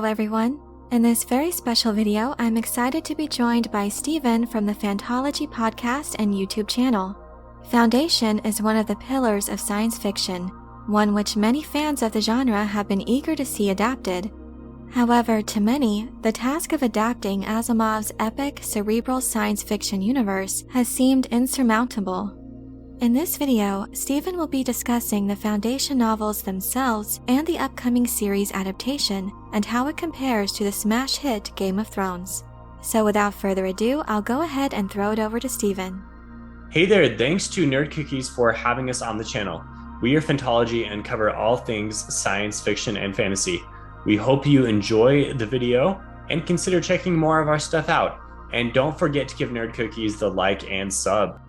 Hello everyone! In this very special video, I'm excited to be joined by Steven from the Fantology Podcast and YouTube channel. Foundation is one of the pillars of science fiction, one which many fans of the genre have been eager to see adapted. However, to many, the task of adapting Asimov's epic, cerebral science fiction universe has seemed insurmountable. In this video, Steven will be discussing the Foundation novels themselves and the upcoming series adaptation and how it compares to the smash hit Game of Thrones. So without further ado, I'll go ahead and throw it over to Steven. Hey there, thanks to Nerd Cookies for having us on the channel. We are Fantology and cover all things science fiction and fantasy. We hope you enjoy the video and consider checking more of our stuff out. And don't forget to give Nerd Cookies the like and sub.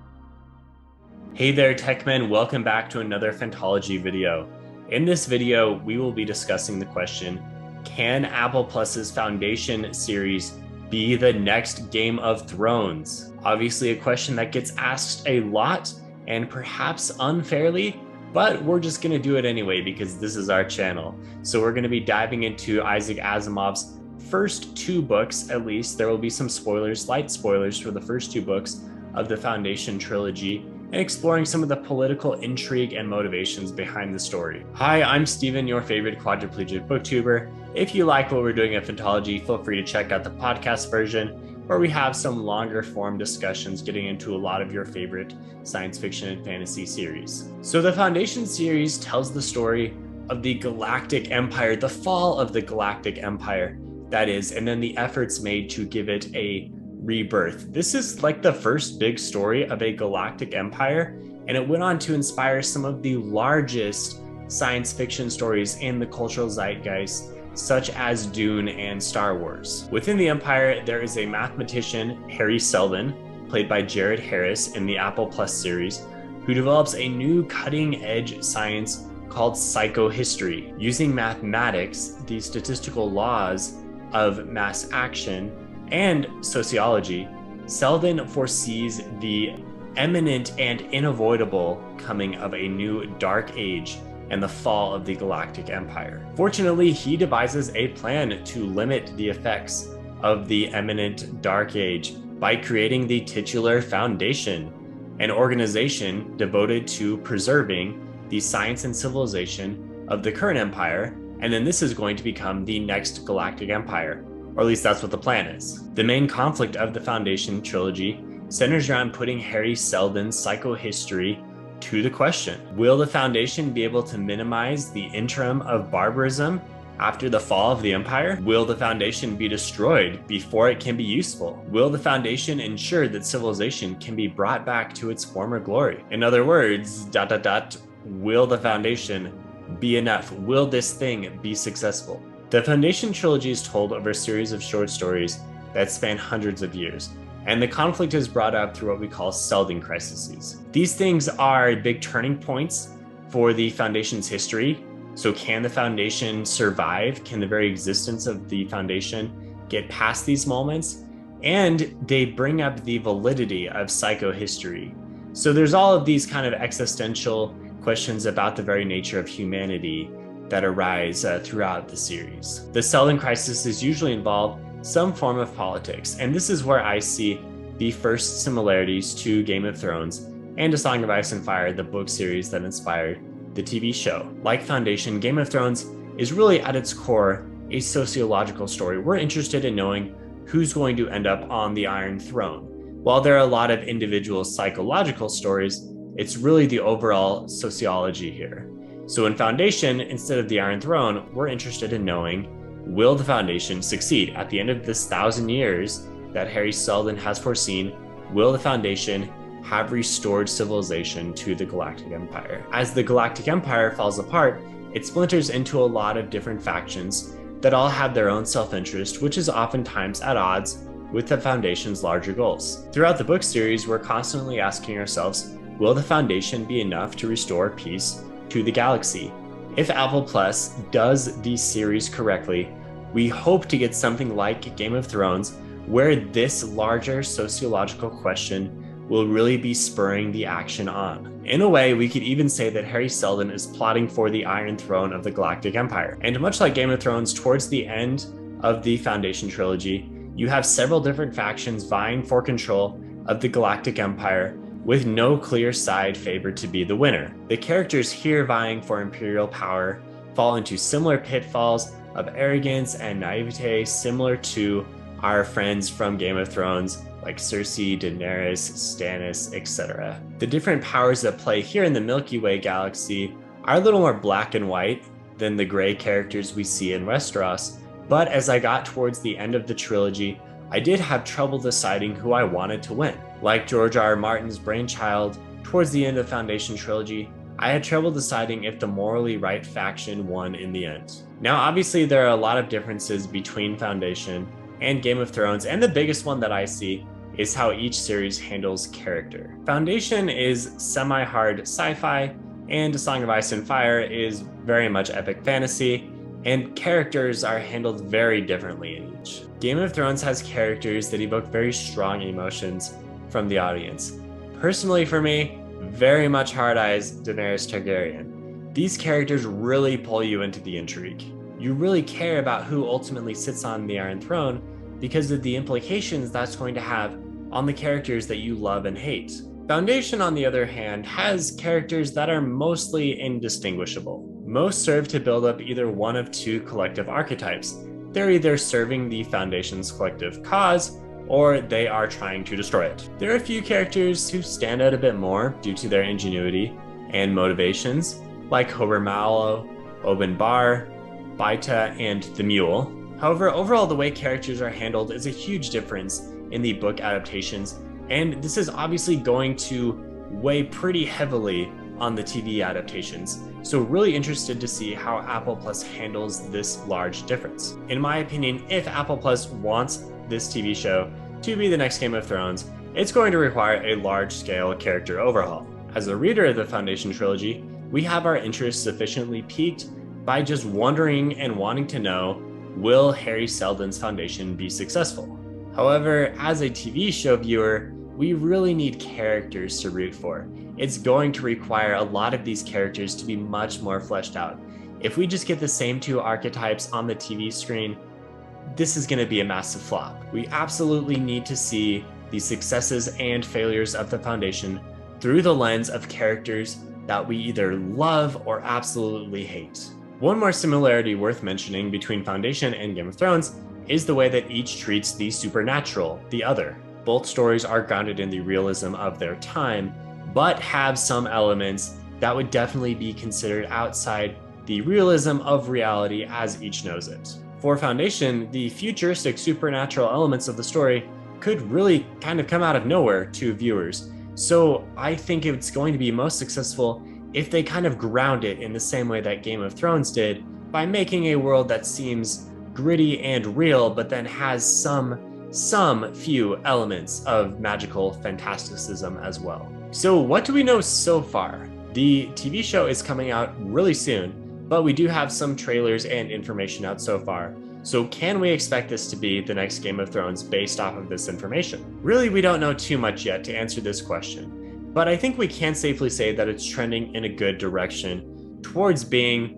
Hey there, tech men, welcome back to another Fantology video. In this video, we will be discussing the question, can Apple Plus's Foundation series be the next Game of Thrones? Obviously a question that gets asked a lot and perhaps unfairly, but we're just gonna do it anyway because this is our channel. So we're gonna be diving into Isaac Asimov's first two books, at least. There will be some spoilers, light spoilers for the first two books of the Foundation trilogy, and exploring some of the political intrigue and motivations behind the story. Hi, I'm Steven, your favorite quadriplegic booktuber. If you like what we're doing at Fantology, feel free to check out the podcast version, where we have some longer form discussions getting into a lot of your favorite science fiction and fantasy series. So the Foundation series tells the story of the Galactic Empire, the fall of the Galactic Empire, that is, and then the efforts made to give it a rebirth. This is like the first big story of a galactic empire, and it went on to inspire some of the largest science fiction stories in the cultural zeitgeist, such as Dune and Star Wars. Within the empire, there is a mathematician, Harry Seldon, played by Jared Harris in the Apple Plus series, who develops a new cutting-edge science called psychohistory. Using mathematics, the statistical laws of mass action, and sociology, Seldon foresees the imminent and unavoidable coming of a new dark age and the fall of the Galactic Empire. Fortunately, he devises a plan to limit the effects of the imminent dark age by creating the titular Foundation, an organization devoted to preserving the science and civilization of the current empire, and then this is going to become the next Galactic Empire. Or at least that's what the plan is. The main conflict of the Foundation trilogy centers around putting Harry Seldon's psychohistory to the question. Will the Foundation be able to minimize the interim of barbarism after the fall of the Empire? Will the Foundation be destroyed before it can be useful? Will the Foundation ensure that civilization can be brought back to its former glory? In other words, will the Foundation be enough? Will this thing be successful? The Foundation trilogy is told over a series of short stories that span hundreds of years, and the conflict is brought up through what we call Seldon crises. These things are big turning points for the Foundation's history. So can the Foundation survive? Can the very existence of the Foundation get past these moments? And they bring up the validity of psychohistory. So there's all of these kind of existential questions about the very nature of humanity that arise throughout the series. The Seldon crisis is usually involved some form of politics, and this is where I see the first similarities to Game of Thrones and A Song of Ice and Fire, the book series that inspired the TV show. Like Foundation, Game of Thrones is really at its core a sociological story. We're interested in knowing who's going to end up on the Iron Throne. While there are a lot of individual psychological stories, it's really the overall sociology here. So in Foundation, instead of the Iron Throne, we're interested in knowing, will the Foundation succeed? At the end of this 1,000 years that Harry Seldon has foreseen, will the Foundation have restored civilization to the Galactic Empire? As the Galactic Empire falls apart, it splinters into a lot of different factions that all have their own self-interest, which is oftentimes at odds with the Foundation's larger goals. Throughout the book series, we're constantly asking ourselves, will the Foundation be enough to restore peace to the galaxy? If Apple Plus does these series correctly, we hope to get something like Game of Thrones, where this larger sociological question will really be spurring the action on. In a way, we could even say that Harry Seldon is plotting for the Iron Throne of the Galactic Empire. And much like Game of Thrones, towards the end of the Foundation trilogy, you have several different factions vying for control of the Galactic Empire, with no clear side favored to be the winner. The characters here vying for imperial power fall into similar pitfalls of arrogance and naivete, similar to our friends from Game of Thrones like Cersei, Daenerys, Stannis, etc. The different powers that play here in the Milky Way galaxy are a little more black and white than the gray characters we see in Westeros, but as I got towards the end of the trilogy, I did have trouble deciding who I wanted to win. Like George R. R. Martin's brainchild, towards the end of the Foundation trilogy, I had trouble deciding if the morally right faction won in the end. Now, obviously, there are a lot of differences between Foundation and Game of Thrones, and the biggest one that I see is how each series handles character. Foundation is semi-hard sci-fi, and A Song of Ice and Fire is very much epic fantasy, and characters are handled very differently in each. Game of Thrones has characters that evoke very strong emotions from the audience. Personally for me, very much Hard Eyes Daenerys Targaryen. These characters really pull you into the intrigue. You really care about who ultimately sits on the Iron Throne because of the implications that's going to have on the characters that you love and hate. Foundation, on the other hand, has characters that are mostly indistinguishable. Most serve to build up either one of two collective archetypes. They're either serving the Foundation's collective cause, or they are trying to destroy it. There are a few characters who stand out a bit more due to their ingenuity and motivations, like Hober Mallow, Oben Bar, Baita, and the Mule. However, overall, the way characters are handled is a huge difference in the book adaptations, and this is obviously going to weigh pretty heavily on the TV adaptations. So really interested to see how Apple Plus handles this large difference. In my opinion, if Apple Plus wants this TV show to be the next Game of Thrones, it's going to require a large-scale character overhaul. As a reader of the Foundation trilogy, we have our interest sufficiently piqued by just wondering and wanting to know, will Harry Seldon's Foundation be successful? However, as a TV show viewer, we really need characters to root for. It's going to require a lot of these characters to be much more fleshed out. If we just get the same two archetypes on the TV screen, this is going to be a massive flop. We absolutely need to see the successes and failures of the Foundation through the lens of characters that we either love or absolutely hate. One more similarity worth mentioning between Foundation and Game of Thrones is the way that each treats the supernatural, the other. Both stories are grounded in the realism of their time, but have some elements that would definitely be considered outside the realism of reality as each knows it. For Foundation, the futuristic supernatural elements of the story could really kind of come out of nowhere to viewers. So I think it's going to be most successful if they kind of ground it in the same way that Game of Thrones did, by making a world that seems gritty and real, but then has some few elements of magical fantasticism as well. So what do we know so far? The TV show is coming out really soon, but we do have some trailers and information out so far. So can we expect this to be the next Game of Thrones based off of this information? Really, we don't know too much yet to answer this question, but I think we can safely say that it's trending in a good direction towards being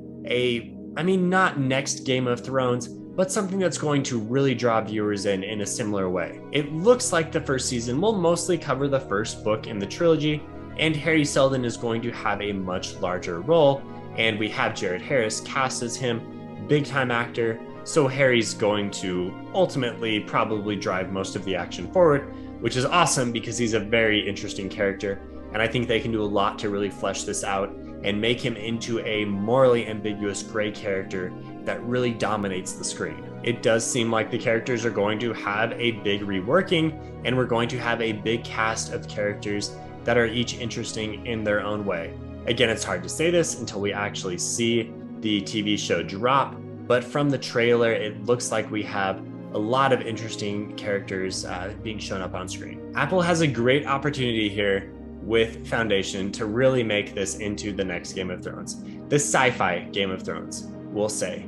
not next Game of Thrones, but something that's going to really draw viewers in a similar way. It looks like the first season will mostly cover the first book in the trilogy, and Harry Seldon is going to have a much larger role, and we have Jared Harris cast as him, big time actor, so Harry's going to ultimately probably drive most of the action forward, which is awesome because he's a very interesting character, and I think they can do a lot to really flesh this out and make him into a morally ambiguous gray character that really dominates the screen. It does seem like the characters are going to have a big reworking, and we're going to have a big cast of characters that are each interesting in their own way. Again, it's hard to say this until we actually see the TV show drop, but from the trailer, it looks like we have a lot of interesting characters being shown up on screen. Apple has a great opportunity here with Foundation to really make this into the next Game of Thrones. The sci-fi Game of Thrones, we'll say.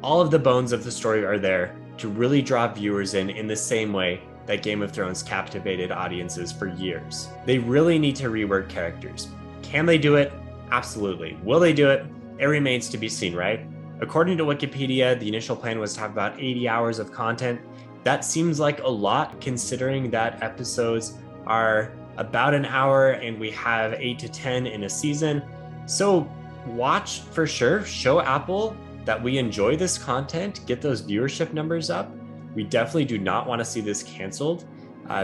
All of the bones of the story are there to really draw viewers in the same way that Game of Thrones captivated audiences for years. They really need to rework characters. Can they do it? Absolutely. Will they do it? It remains to be seen, right? According to Wikipedia, the initial plan was to have about 80 hours of content. That seems like a lot considering that episodes are about an hour and we have 8 to 10 in a season. So watch for sure, show Apple that we enjoy this content, get those viewership numbers up. We definitely do not want to see this canceled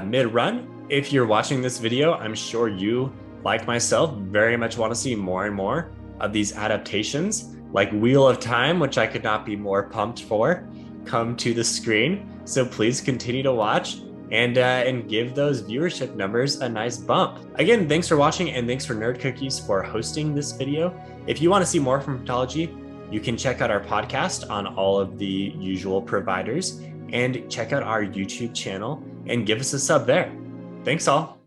mid-run. If you're watching this video, I'm sure you, like myself, very much want to see more and more of these adaptations, like Wheel of Time, which I could not be more pumped for, come to the screen. So please continue to watch and give those viewership numbers a nice bump. Again, thanks for watching and thanks for Nerd Cookies for hosting this video. If you want to see more from Fantology, you can check out our podcast on all of the usual providers and check out our YouTube channel and give us a sub there. Thanks all.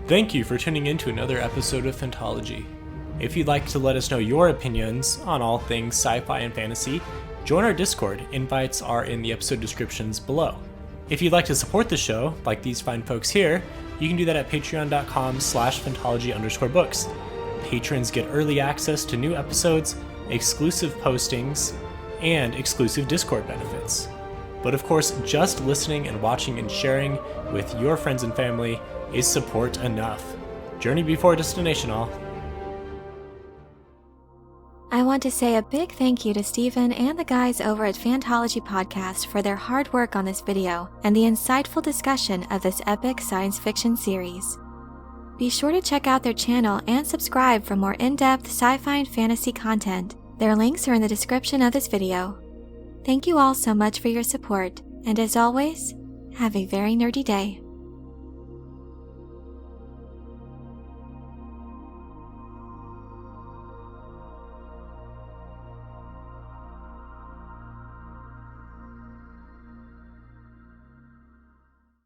Thank you for tuning in to another episode of Fantology. If you'd like to let us know your opinions on all things sci-fi and fantasy, join our Discord. Invites are in the episode descriptions below. If you'd like to support the show, like these fine folks here, you can do that at patreon.com/Fantology_books. Patrons get early access to new episodes, exclusive postings, and exclusive Discord benefits. But of course, just listening and watching and sharing with your friends and family is support enough. Journey before destination, all. I want to say a big thank you to Steven and the guys over at Fantology Podcast for their hard work on this video and the insightful discussion of this epic science fiction series. Be sure to check out their channel and subscribe for more in-depth sci-fi and fantasy content. Their links are in the description of this video. Thank you all so much for your support, and as always, have a very nerdy day.